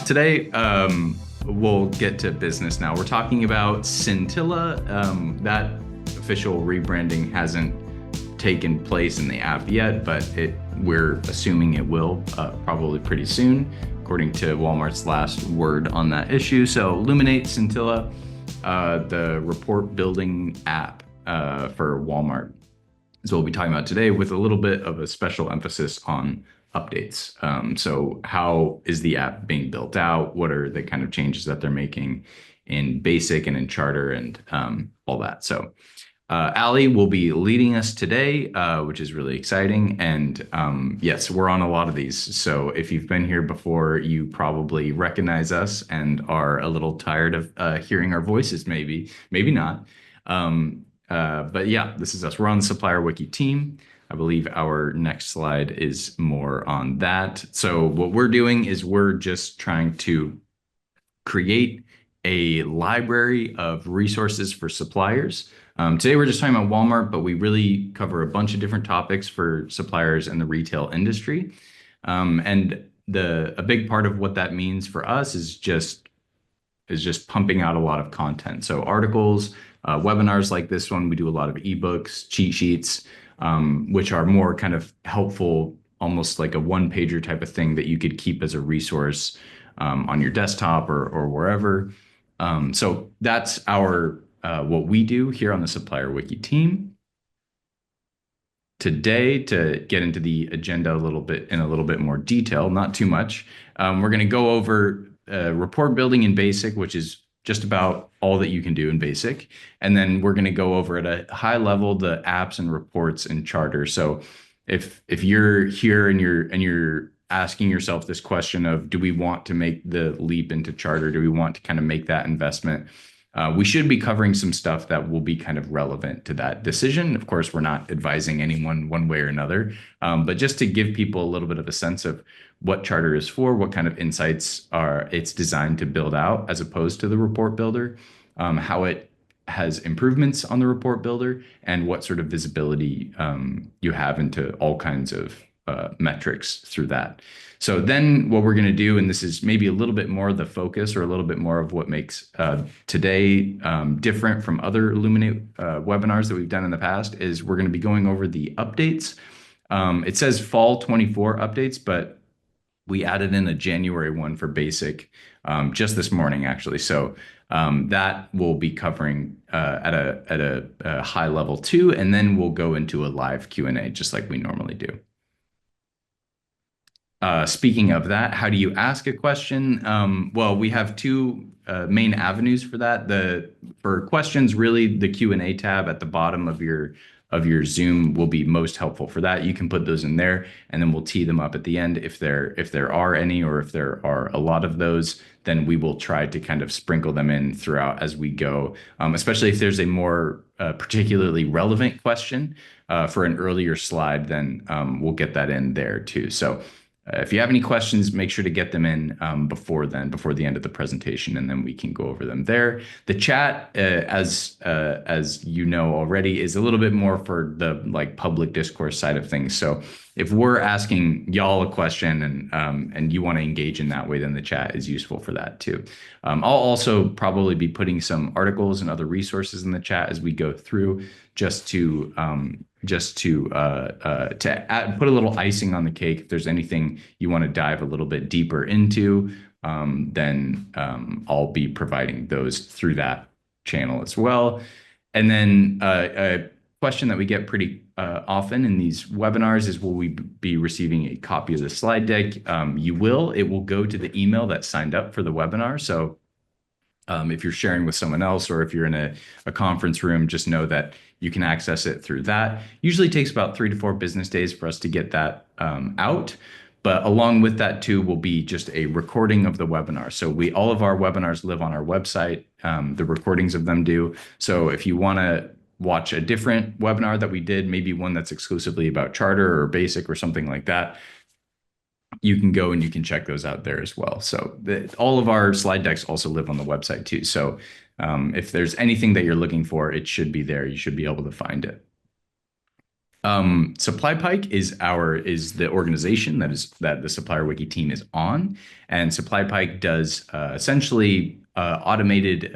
Today we'll get to business now. We're talking about Scintilla. That official rebranding hasn't taken place in the app yet, but we're assuming it will probably pretty soon, according to Walmart's last word on that issue. So Luminate, Scintilla, the report building app for Walmart is what we'll be talking about today, with a little bit of a special emphasis on updates. So how is the app being built out? What are the kind of changes that they're making in Basic and in Charter and all that? So Ali will be leading us today, which is really exciting. And yes, we're on a lot of these. So if you've been here before, you probably recognize us and are a little tired of hearing our voices, maybe not. But yeah, this is us. We're on the SupplierWiki team. I believe our next slide is more on that. So what we're doing is we're just trying to create a library of resources for suppliers. Today we're just talking about Walmart, but we really cover a bunch of different topics for suppliers in the retail industry. And a big part of what that means for us is just pumping out a lot of content. So articles, webinars like this one, we do a lot of ebooks, cheat sheets, which are more kind of helpful, almost like a one-pager type of thing that you could keep as a resource on your desktop or wherever. So that's what we do here on the SupplierWiki team. Today, to get into the agenda a little bit more detail, not too much, we're going to go over report building in Basic, which is just about all that you can do in Basic. And then we're going to go over at a high level the apps and reports in Charter. So if you're here and you're asking yourself this question of, do we want to make the leap into Charter? Do we want to kind of make that investment? We should be covering some stuff that will be kind of relevant to that decision. Of course, we're not advising anyone one way or another, but just to give people a little bit of a sense of what Charter is for, what kind of insights it's designed to build out as opposed to the report builder, how it has improvements on the report builder, and what sort of visibility you have into all kinds of metrics through that. So then what we're going to do, and this is maybe a little bit more the focus or a little bit more of what makes today different from other Illuminate webinars that we've done in the past, is we're going to be going over the updates. It says fall 24 updates, but we added in a January one for Basic just this morning, actually. So that we'll be covering at a high level too, and then we'll go into a live Q&A just like we normally do. Speaking of that, how do you ask a question? Well, we have two main avenues for that. For questions, really, the Q&A tab at the bottom of your Zoom will be most helpful for that. You can put those in there, and then we'll tee them up at the end. If there are any, or if there are a lot of those, then we will try to kind of sprinkle them in throughout as we go, especially if there's a more particularly relevant question for an earlier slide, then we'll get that in there too. So if you have any questions, make sure to get them in before the end of the presentation, and then we can go over them there. The chat, as you know already, is a little bit more for the public discourse side of things. So if we're asking y'all a question and you want to engage in that way, then the chat is useful for that too. I'll also probably be putting some articles and other resources in the chat as we go through, just to put a little icing on the cake. If there's anything you want to dive a little bit deeper into, then I'll be providing those through that channel as well. And then a question that we get pretty often in these webinars is, will we be receiving a copy of the slide deck? You will. It will go to the email that signed up for the webinar. So if you're sharing with someone else, or if you're in a conference room, just know that you can access it through that. Usually takes about 3 to 4 business days for us to get that out. But along with that too will be just a recording of the webinar. So all of our webinars live on our website. The recordings of them do. So if you want to watch a different webinar that we did, maybe one that's exclusively about Charter or Basic or something like that, you can go and you can check those out there as well. So all of our slide decks also live on the website too. So if there's anything that you're looking for, it should be there. You should be able to find it. SupplyPike is the organization that the SupplierWiki team is on, and SupplyPike does essentially automated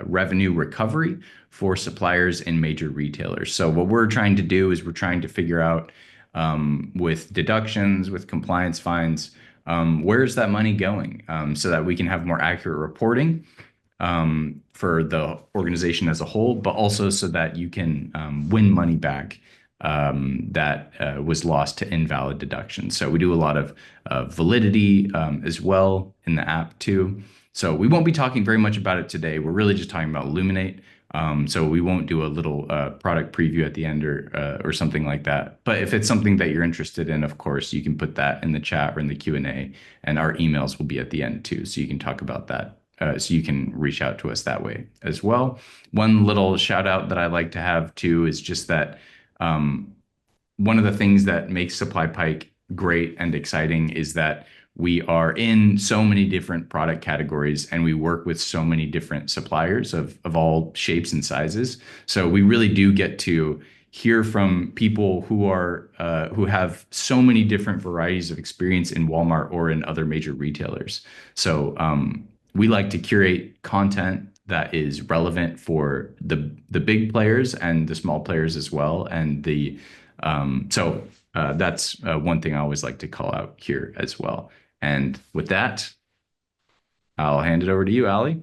revenue recovery for suppliers and major retailers. So what we're trying to do is we're trying to figure out with deductions, with compliance fines, where's that money going, so that we can have more accurate reporting for the organization as a whole, but also so that you can win money back that was lost to invalid deductions. So we do a lot of validity as well in the app too. So we won't be talking very much about it today. We're really just talking about Luminate. So we won't do a little product preview at the end or something like that. But if it's something that you're interested in, of course, you can put that in the chat or in the Q&A, and our emails will be at the end too. So you can talk about that. So you can reach out to us that way as well. One little shout out that I like to have too is just that one of the things that makes SupplyPike great and exciting is that we are in so many different product categories and we work with so many different suppliers of all shapes and sizes. So we really do get to hear from people who have so many different varieties of experience in Walmart or in other major retailers. So we like to curate content that is relevant for the big players and the small players as well. And that's one thing I always like to call out here as well. And with that, I'll hand it over to you, Allie.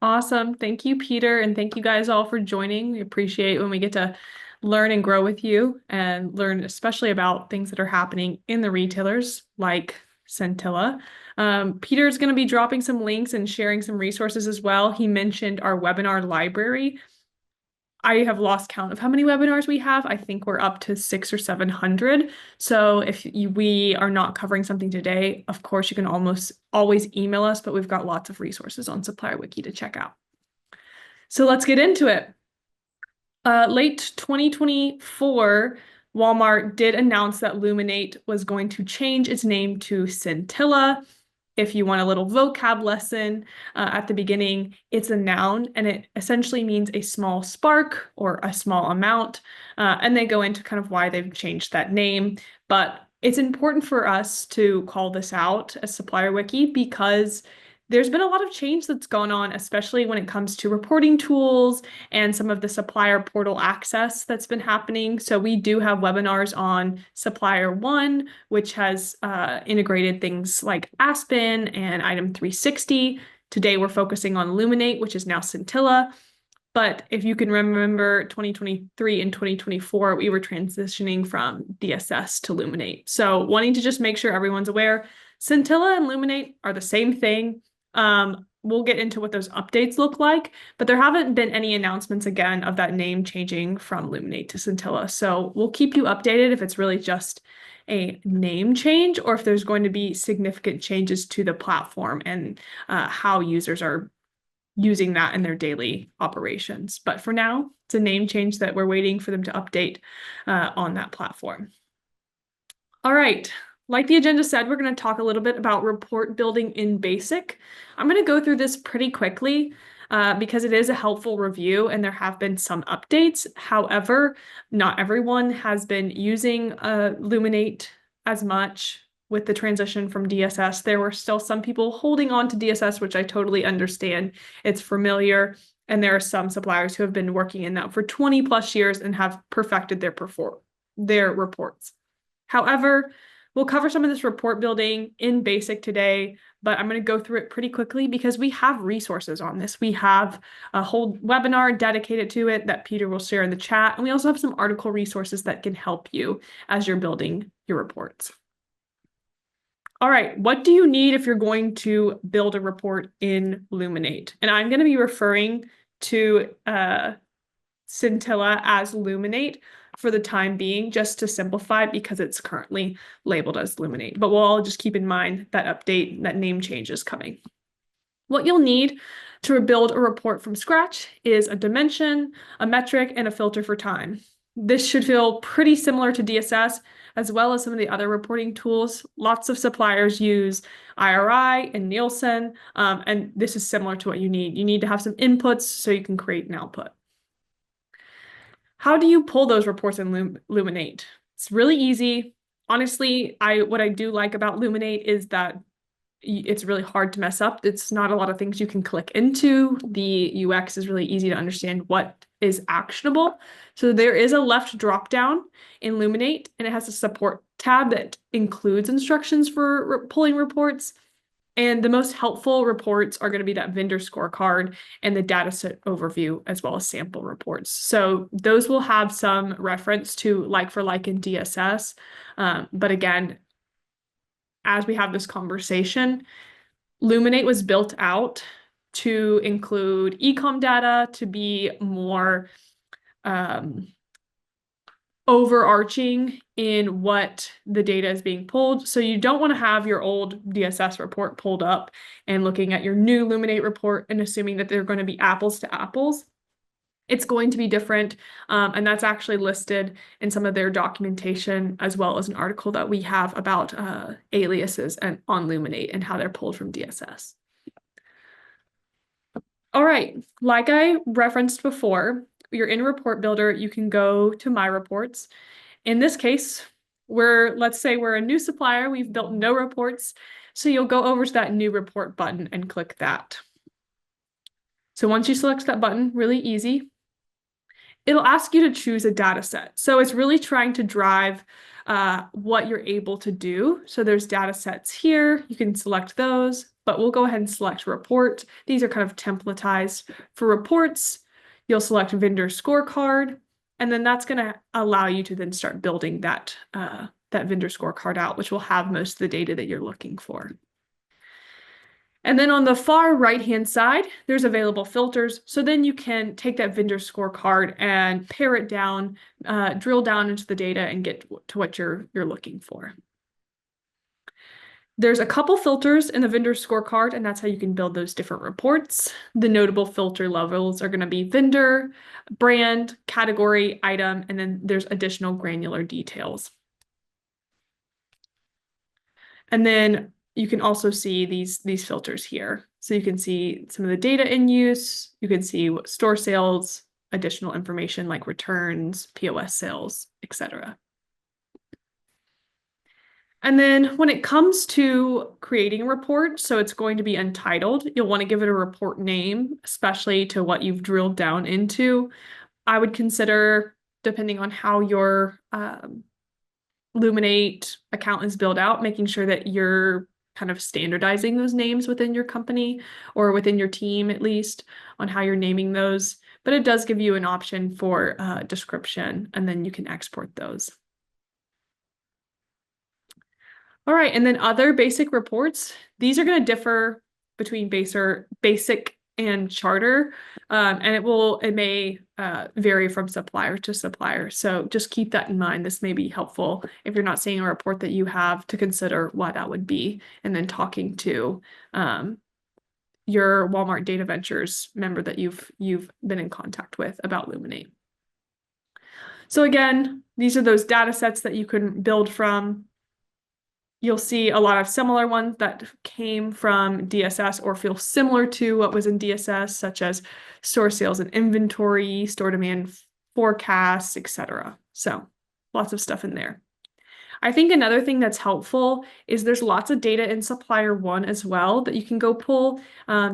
Awesome. Thank you, Peter, and thank you guys all for joining. We appreciate when we get to learn and grow with you and learn especially about things that are happening in the retailers like Scintilla. Peter is going to be dropping some links and sharing some resources as well. He mentioned our webinar library. I have lost count of how many webinars we have. I think we're up to 600 or 700. So if we are not covering something today, of course, you can almost always email us, but we've got lots of resources on SupplierWiki to check out. So let's get into it. Late 2024, Walmart did announce that Luminate was going to change its name to Scintilla. If you want a little vocab lesson at the beginning, it's a noun and it essentially means a small spark or a small amount. And they go into kind of why they've changed that name. But it's important for us to call this out as SupplierWiki because there's been a lot of change that's gone on, especially when it comes to reporting tools and some of the supplier portal access that's been happening. So we do have webinars on Supplier One, which has integrated things like Aspen and Item 360. Today we're focusing on Luminate, which is now Scintilla. But if you can remember 2023 and 2024, we were transitioning from DSS to Luminate. So wanting to just make sure everyone's aware, Scintilla and Luminate are the same thing. We'll get into what those updates look like, but there haven't been any announcements again of that name changing from Luminate to Scintilla. So we'll keep you updated if it's really just a name change or if there's going to be significant changes to the platform and how users are using that in their daily operations. But for now, it's a name change that we're waiting for them to update on that platform. All right. Like the agenda said, we're going to talk a little bit about report building in BASIC. I'm going to go through this pretty quickly because it is a helpful review and there have been some updates. However, not everyone has been using Luminate as much with the transition from DSS. There were still some people holding on to DSS, which I totally understand. It's familiar, and there are some suppliers who have been working in that for 20 plus years and have perfected their reports. However, we'll cover some of this report building in BASIC today, but I'm going to go through it pretty quickly because we have resources on this. We have a whole webinar dedicated to it that Peter will share in the chat, and we also have some article resources that can help you as you're building your reports. All right, what do you need if you're going to build a report in Luminate? And I'm going to be referring to Scintilla as Luminate for the time being, just to simplify because it's currently labeled as Luminate. But we'll all just keep in mind that update, that name change is coming. What you'll need to build a report from scratch is a dimension, a metric, and a filter for time. This should feel pretty similar to DSS, as well as some of the other reporting tools. Lots of suppliers use IRI and Nielsen, and this is similar to what you need. You need to have some inputs so you can create an output. How do you pull those reports in Luminate? It's really easy. Honestly, what I do like about Luminate is that it's really hard to mess up. It's not a lot of things you can click into. The UX is really easy to understand what is actionable. So there is a left drop down in Luminate, and it has a support tab that includes instructions for pulling reports. And the most helpful reports are going to be that vendor scorecard and the dataset overview, as well as sample reports. So those will have some reference to like for like in DSS. But again, as we have this conversation, Luminate was built out to include ecom data, to be more overarching in what the data is being pulled. So you don't want to have your old DSS report pulled up and looking at your new Luminate report and assuming that they're going to be apples to apples. It's going to be different, and that's actually listed in some of their documentation, as well as an article that we have about aliases and on Luminate and how they're pulled from DSS. All right, like I referenced before, you're in Report Builder, you can go to My Reports. In this case, let's say we're a new supplier, we've built no reports, so you'll go over to that New Report button and click that. So once you select that button, really easy, it'll ask you to choose a data set. So it's really trying to drive what you're able to do. So there's data sets here. You can select those, but we'll go ahead and select report. These are kind of templatized for reports. You'll select vendor scorecard, and then that's going to allow you to then start building that vendor scorecard out, which will have most of the data that you're looking for. And then on the far right-hand side, there's available filters. So then you can take that vendor scorecard and pare it down, drill down into the data and get to what you're looking for. There's a couple filters in the vendor scorecard, and that's how you can build those different reports. The notable filter levels are going to be vendor, brand, category, item, and then there's additional granular details. And then you can also see these filters here. So you can see some of the data in use. You can see what store sales, additional information like returns, POS sales, etc. And then when it comes to creating a report, so it's going to be untitled, you'll want to give it a report name, especially to what you've drilled down into. I would consider, depending on how your Luminate account is built out, making sure that you're kind of standardizing those names within your company or within your team, at least, on how you're naming those. But it does give you an option for description, and then you can export those. All right, and then other basic reports. These are going to differ between basic and charter, and it may vary from supplier to supplier. So just keep that in mind. This may be helpful if you're not seeing a report that you have to consider why that would be, and then talking to your Walmart Data Ventures member that you've been in contact with about Luminate. So again, these are those data sets that you can build from. You'll see a lot of similar ones that came from DSS or feel similar to what was in DSS, such as store sales and inventory, store demand forecasts, etc. So lots of stuff in there. I think another thing that's helpful is there's lots of data in Supplier One as well that you can go pull,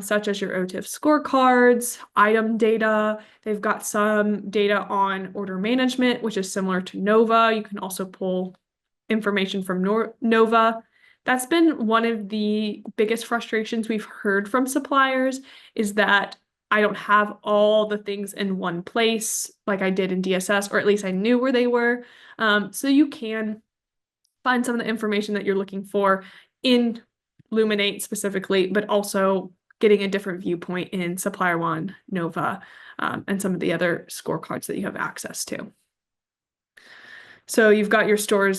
such as your OTIF scorecards, item data. They've got some data on order management, which is similar to Nova. You can also pull information from Nova. That's been one of the biggest frustrations we've heard from suppliers, is that I don't have all the things in one place like I did in DSS, or at least I knew where they were. So you can find some of the information that you're looking for in Luminate specifically, but also getting a different viewpoint in Supplier One, Nova, and some of the other scorecards that you have access to. So you've got your store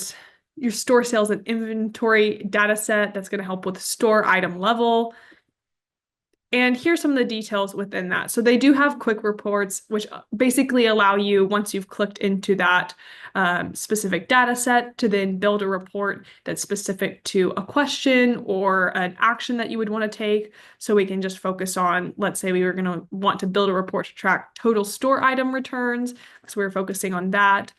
sales and inventory data set that's going to help with store item level. And here's some of the details within that. So they do have quick reports, which basically allow you, once you've clicked into that specific data set, to then build a report that's specific to a question or an action that you would want to take. So we can just focus on, let's say we were going to want to build a report to track total store item returns. So we're focusing on that.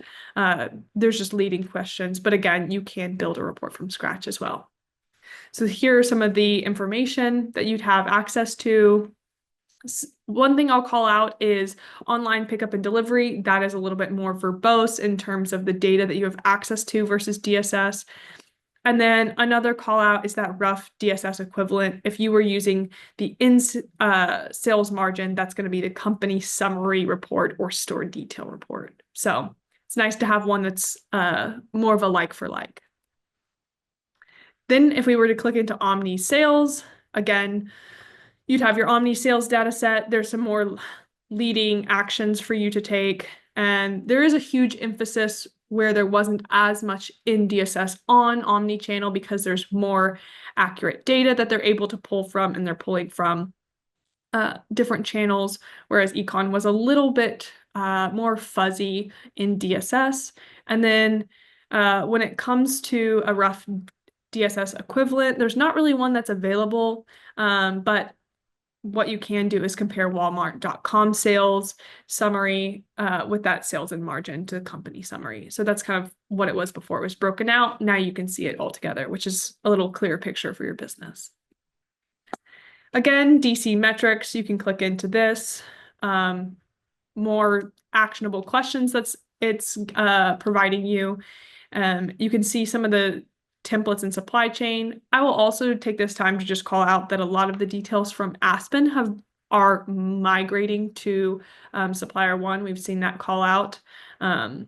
There's just leading questions. But again, you can build a report from scratch as well. So here are some of the information that you'd have access to. One thing I'll call out is online pickup and delivery. That is a little bit more verbose in terms of the data that you have access to versus DSS. And then another call out is that rough DSS equivalent. If you were using the sales margin, that's going to be the company summary report or store detail report. So it's nice to have one that's more of a like for like. Then if we were to click into Omni Sales, again, you'd have your Omni Sales data set. There's some more leading actions for you to take. And there is a huge emphasis where there wasn't as much in DSS on omni-channel because there's more accurate data that they're able to pull from, and they're pulling from different channels, whereas econ was a little bit more fuzzy in DSS. And then when it comes to a rough DSS equivalent, there's not really one that's available, but what you can do is compare Walmart.com sales summary with that sales and margin to the company summary. So that's kind of what it was before it was broken out. Now you can see it all together, which is a little clearer picture for your business. Again, DC metrics, you can click into this. More actionable questions it's providing you. You can see some of the templates and supply chain. I will also take this time to just call out that a lot of the details from Aspen are migrating to Supplier One. We've seen that call out. And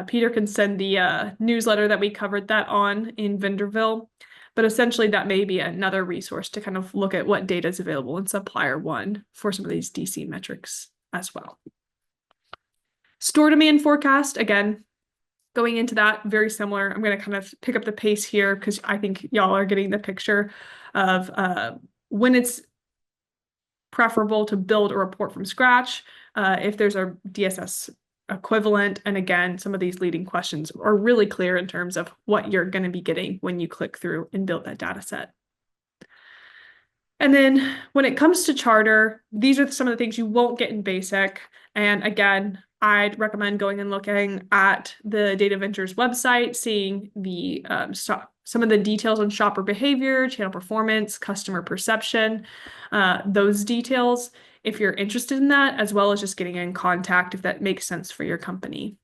Peter can send the newsletter that we covered that on in Vendorville. But essentially that may be another resource to kind of look at what data is available in Supplier One for some of these DC metrics as well. Store demand forecast, again, going into that, very similar. I'm going to kind of pick up the pace here because I think y'all are getting the picture of when it's preferable to build a report from scratch, if there's a DSS equivalent. And again, some of these leading questions are really clear in terms of what you're going to be getting when you click through and build that data set. And then when it comes to charter, these are some of the things you won't get in basic. And again, I'd recommend going and looking at the Data Ventures website, seeing the some of the details on shopper behavior, channel performance, customer perception, those details, if you're interested in that, as well as just getting in contact if that makes sense for your company.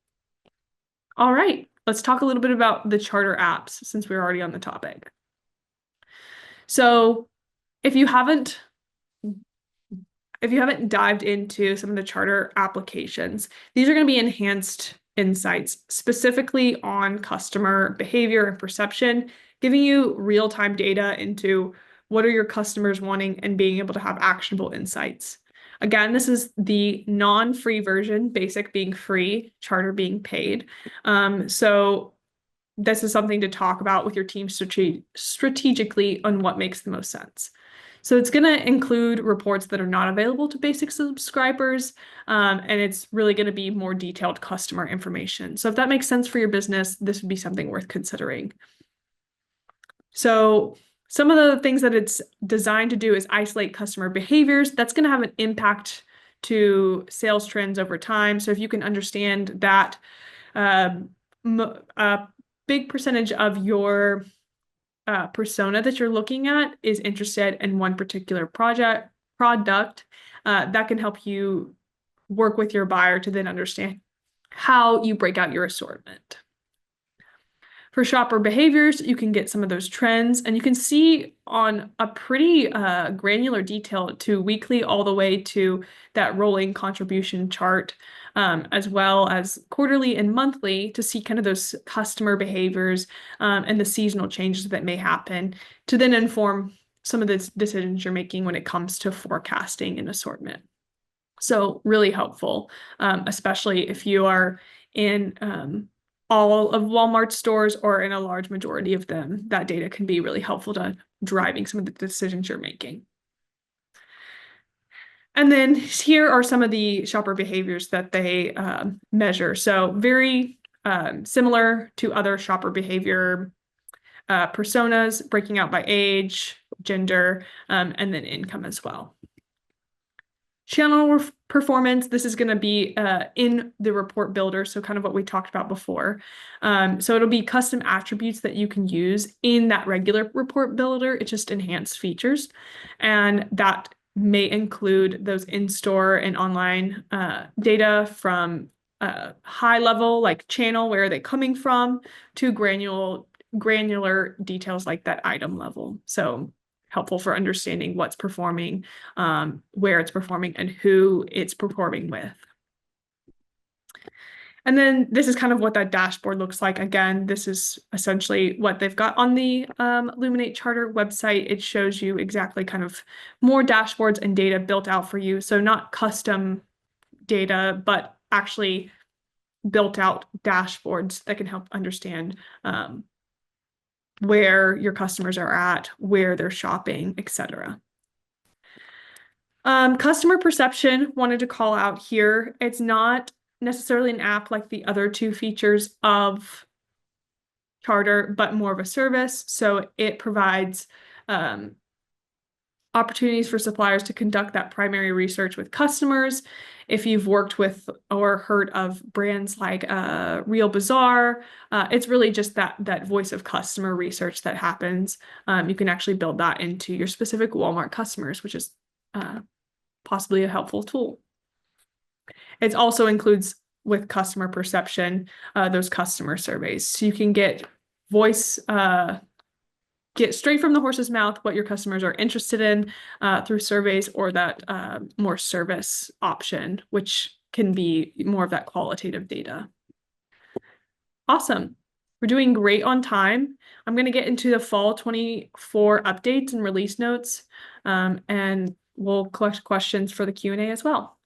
All right, let's talk a little bit about the charter apps since we're already on the topic. So if you haven't dived into some of the charter applications, these are going to be enhanced insights specifically on customer behavior and perception, giving you real-time data into what are your customers wanting and being able to have actionable insights. Again, this is the non-free version, basic being free, charter being paid. So this is something to talk about with your team strategically on what makes the most sense. So it's going to include reports that are not available to basic subscribers, and it's really going to be more detailed customer information. So if that makes sense for your business, this would be something worth considering. So some of the things that it's designed to do is isolate customer behaviors. That's going to have an impact to sales trends over time. So if you can understand that a big percentage of your persona that you're looking at is interested in one particular product, that can help you work with your buyer to then understand how you break out your assortment. For shopper behaviors, you can get some of those trends, and you can see on a pretty granular detail to weekly all the way to that rolling contribution chart, as well as quarterly and monthly to see kind of those customer behaviors and the seasonal changes that may happen to then inform some of the decisions you're making when it comes to forecasting and assortment. So really helpful, especially if you are in all of Walmart stores or in a large majority of them. That data can be really helpful to driving some of the decisions you're making. And then here are some of the shopper behaviors that they measure. So very similar to other shopper behavior personas, breaking out by age, gender, and then income as well. Channel performance, this is going to be in the report builder, so kind of what we talked about before. So it'll be custom attributes that you can use in that regular report builder. It's just enhanced features. And that may include those in-store and online data from high level, like channel, where are they coming from, to granular details like that item level. So helpful for understanding what's performing, where it's performing, and who it's performing with. And then this is kind of what that dashboard looks like. Again, this is essentially what they've got on the Luminate Charter website. It shows you exactly kind of more dashboards and data built out for you. So not custom data, but actually built out dashboards that can help understand where your customers are at, where they're shopping, etc. Customer perception, wanted to call out here. It's not necessarily an app like the other two features of Charter, but more of a service. So it provides opportunities for suppliers to conduct that primary research with customers. If you've worked with or heard of brands like Real Bazaar, it's really just that voice of customer research that happens. You can actually build that into your specific Walmart customers, which is possibly a helpful tool. It also includes with customer perception, those customer surveys. So you can get get straight from the horse's mouth what your customers are interested in through surveys, or that more service option, which can be more of that qualitative data. Awesome. We're doing great on time. I'm going to get into the fall 24 updates and release notes, and we'll collect questions for the Q&A as well.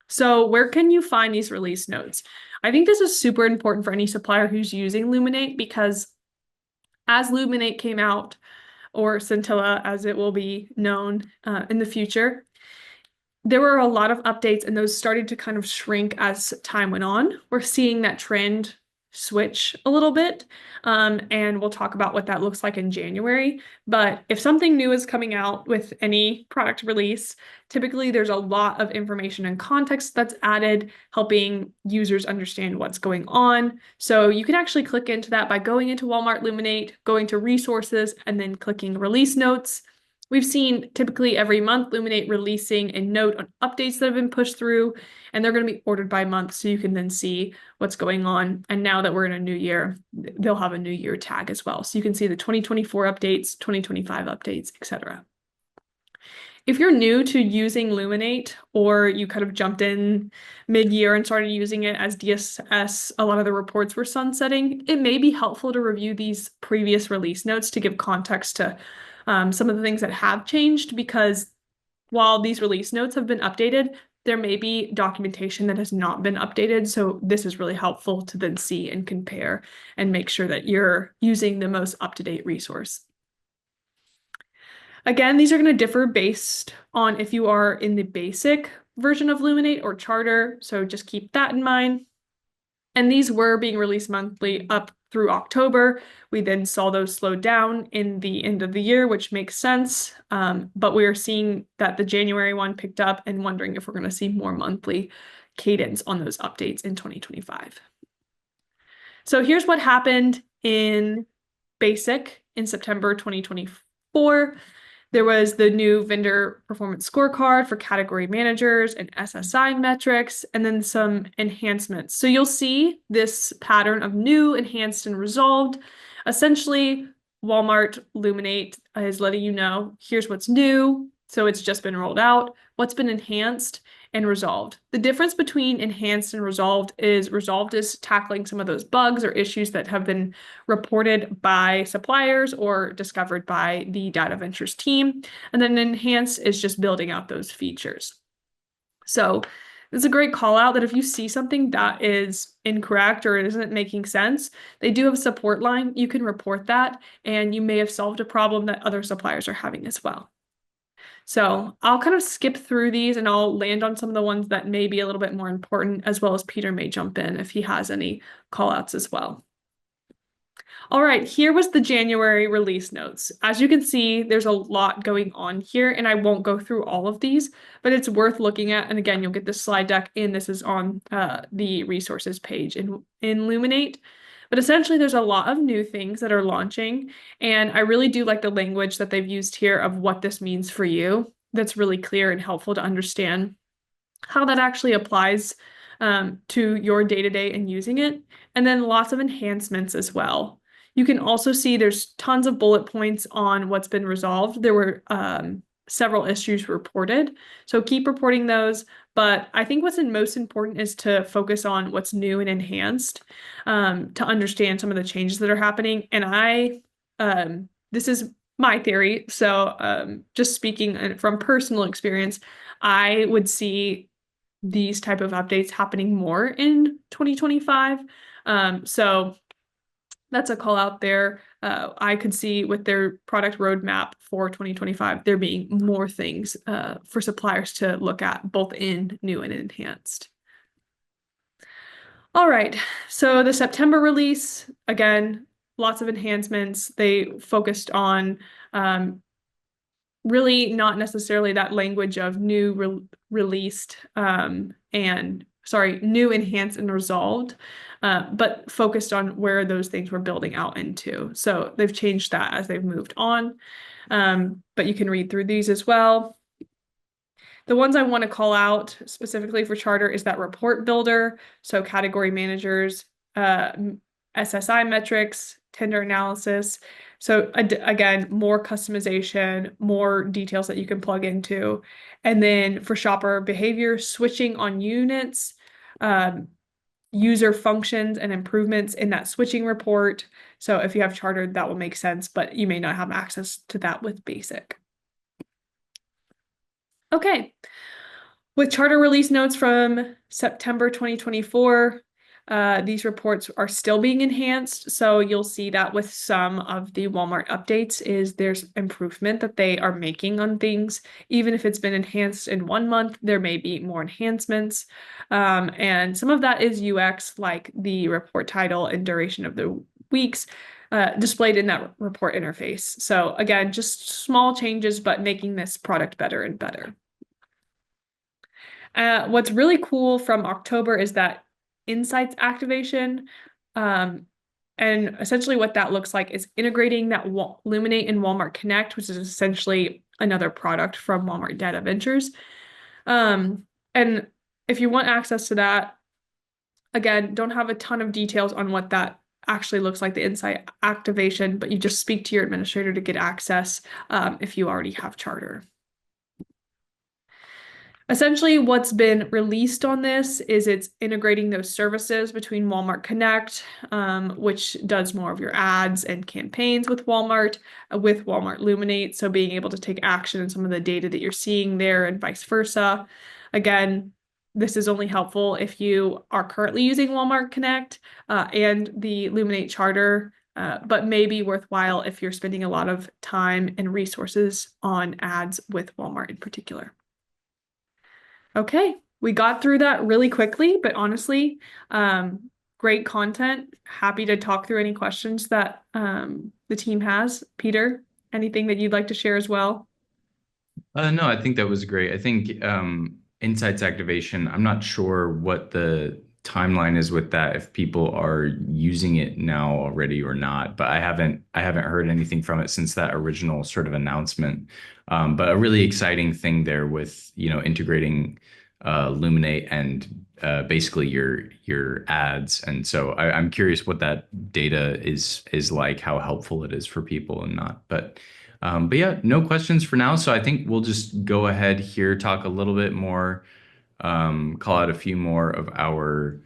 So where can you find these release notes? I think this is super important for any supplier who's using Luminate, because as Luminate came out, or Scintilla as it will be known in the future, there were a lot of updates, and those started to kind of shrink as time went on. We're seeing that trend switch a little bit, and we'll talk about what that looks like in January. But if something new is coming out with any product release, typically there's a lot of information and context that's added, helping users understand what's going on. So you can actually click into that by going into Walmart Luminate, going to resources, and then clicking release notes. We've seen typically every month Luminate releasing a note on updates that have been pushed through, and they're going to be ordered by month, so you can then see what's going on. And now that we're in a new year, they'll have a new year tag as well. So you can see the 2024 updates, 2025 updates, etc. If you're new to using Luminate, or you kind of jumped in mid-year and started using it as DSS, a lot of the reports were sunsetting, it may be helpful to review these previous release notes to give context to some of the things that have changed, because while these release notes have been updated, there may be documentation that has not been updated. So this is really helpful to then see and compare and make sure that you're using the most up-to-date resource. Again, these are going to differ based on if you are in the basic version of Luminate or Charter, so just keep that in mind. And these were being released monthly up through October. We then saw those slow down in the end of the year, which makes sense. But we are seeing that the January one picked up, and wondering if we're going to see more monthly cadence on those updates in 2025. So here's what happened in Basic in September 2024. There was the new vendor performance scorecard for category managers and SSI metrics, and then some enhancements. So you'll see this pattern of new, enhanced, and resolved. Essentially, Walmart Luminate is letting you know, here's what's new. So it's just been rolled out, what's been enhanced, and resolved. The difference between enhanced and resolved is tackling some of those bugs or issues that have been reported by suppliers or discovered by the data ventures team. And then enhanced is just building out those features. So it's a great call out that if you see something that is incorrect or it isn't making sense, they do have a support line. You can report that, and you may have solved a problem that other suppliers are having as well. So I'll kind of skip through these and I'll land on some of the ones that may be a little bit more important, as well as Peter may jump in if he has any call outs as well. All right, here was the January release notes. As you can see, there's a lot going on here, and I won't go through all of these, but it's worth looking at. And again, you'll get this slide deck, and this is on the resources page in Luminate. But essentially, there's a lot of new things that are launching, and I really do like the language that they've used here of what this means for you. That's really clear and helpful to understand how that actually applies to your day-to-day and using it, and then lots of enhancements as well. You can also see there's tons of bullet points on what's been resolved. There were several issues reported, so keep reporting those. But I think what's most important is to focus on what's new and enhanced to understand some of the changes that are happening. And this is my theory, so just speaking from personal experience, I would see these type of updates happening more in 2025. So that's a call out there. I could see with their product roadmap for 2025, there being more things for suppliers to look at, both in new and enhanced. All right, so the September release, again, lots of enhancements. They focused on really not necessarily that language of new, released, new, enhanced, and resolved, but focused on where those things were building out into. So they've changed that as they've moved on, but you can read through these as well. The ones I want to call out specifically for Charter is that report builder, so category managers, SSI metrics, tender analysis. So again, more customization, more details that you can plug into. And then for shopper behavior, switching on units, user functions and improvements in that switching report. So if you have Charter, that will make sense, but you may not have access to that with Basic. Okay. With Charter release notes from September 2024, these reports are still being enhanced. So you'll see that with some of the Walmart updates is there's improvement that they are making on things. Even if it's been enhanced in 1 month, there may be more enhancements. And some of that is UX, like the report title and duration of the weeks displayed in that report interface. So again, just small changes, but making this product better and better. What's really cool from October is that insights activation. And essentially what that looks like is integrating that Luminate and Walmart Connect, which is essentially another product from Walmart Data Ventures. And if you want access to that, again, don't have a ton of details on what that actually looks like, the insight activation, but you just speak to your administrator to get access if you already have Charter. Essentially, what's been released on this is it's integrating those services between Walmart Connect, which does more of your ads and campaigns with Walmart Luminate. So being able to take action on some of the data that you're seeing there and vice versa. Again, this is only helpful if you are currently using Walmart Connect and the Luminate Charter, but may be worthwhile if you're spending a lot of time and resources on ads with Walmart in particular. Okay, we got through that really quickly, but honestly, great content. Happy to talk through any questions that the team has. Peter, anything that you'd like to share as well? No, I think that was great. I think insights activation, I'm not sure what the timeline is with that, if people are using it now already or not, but I haven't heard anything from it since that original sort of announcement. But a really exciting thing there with, integrating Luminate and basically your ads. And so I'm curious what that data is like, how helpful it is for people and not. But yeah, no questions for now. So I think we'll just go ahead here, talk a little bit more, call out a few more of our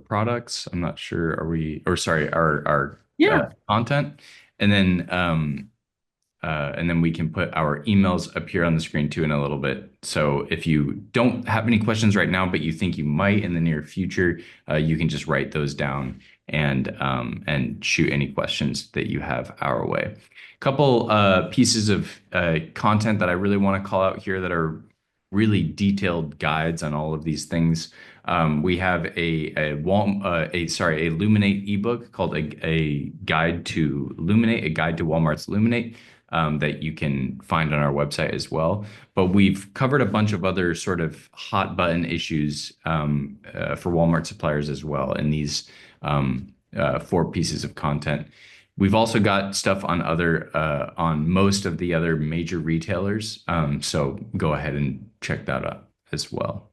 products. I'm not sure, our content, and then we can put our emails up here on the screen too in a little bit. So if you don't have any questions right now, but you think you might in the near future, you can just write those down and shoot any questions that you have our way. A couple pieces of content that I really want to call out here that are really detailed guides on all of these things. We have a Luminate ebook called a guide to Luminate, a guide to Walmart's Luminate. That you can find on our website as well. But we've covered a bunch of other sort of hot button issues for Walmart suppliers as well in these 4 pieces of content. We've also got stuff on on most of the other major retailers. So go ahead and check that out as well.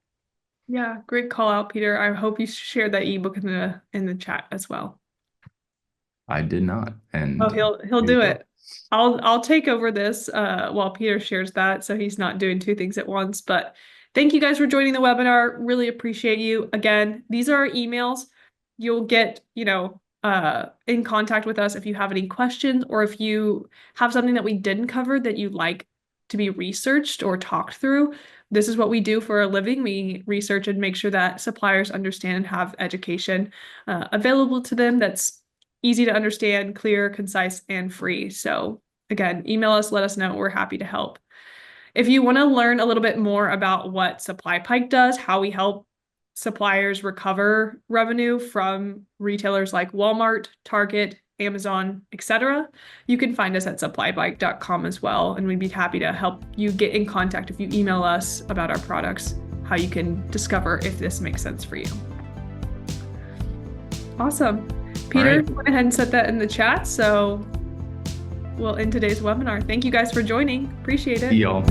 Yeah, great call out, Peter. I hope you shared that ebook in the chat as well. I did not, and he'll do it. I'll take over this while Peter shares that, so he's not doing 2 things at once. But thank you guys for joining the webinar. Really appreciate you. Again, these are our emails. You'll get, in contact with us if you have any questions, or if you have something that we didn't cover that you'd like to be researched or talked through. This is what we do for a living. We research and make sure that suppliers understand and have education available to them that's easy to understand, clear, concise, and free. So again, email us, let us know. We're happy to help. If you want to learn a little bit more about what SupplyPike does, how we help suppliers recover revenue from retailers like Walmart, Target, Amazon, etc., you can find us at SupplyPike.com as well. And we'd be happy to help you get in contact if you email us about our products, how you can discover if this makes sense for you. Awesome. Peter, went ahead and set that in the chat. So we'll end today's webinar. Thank you guys for joining. Appreciate it. See y'all.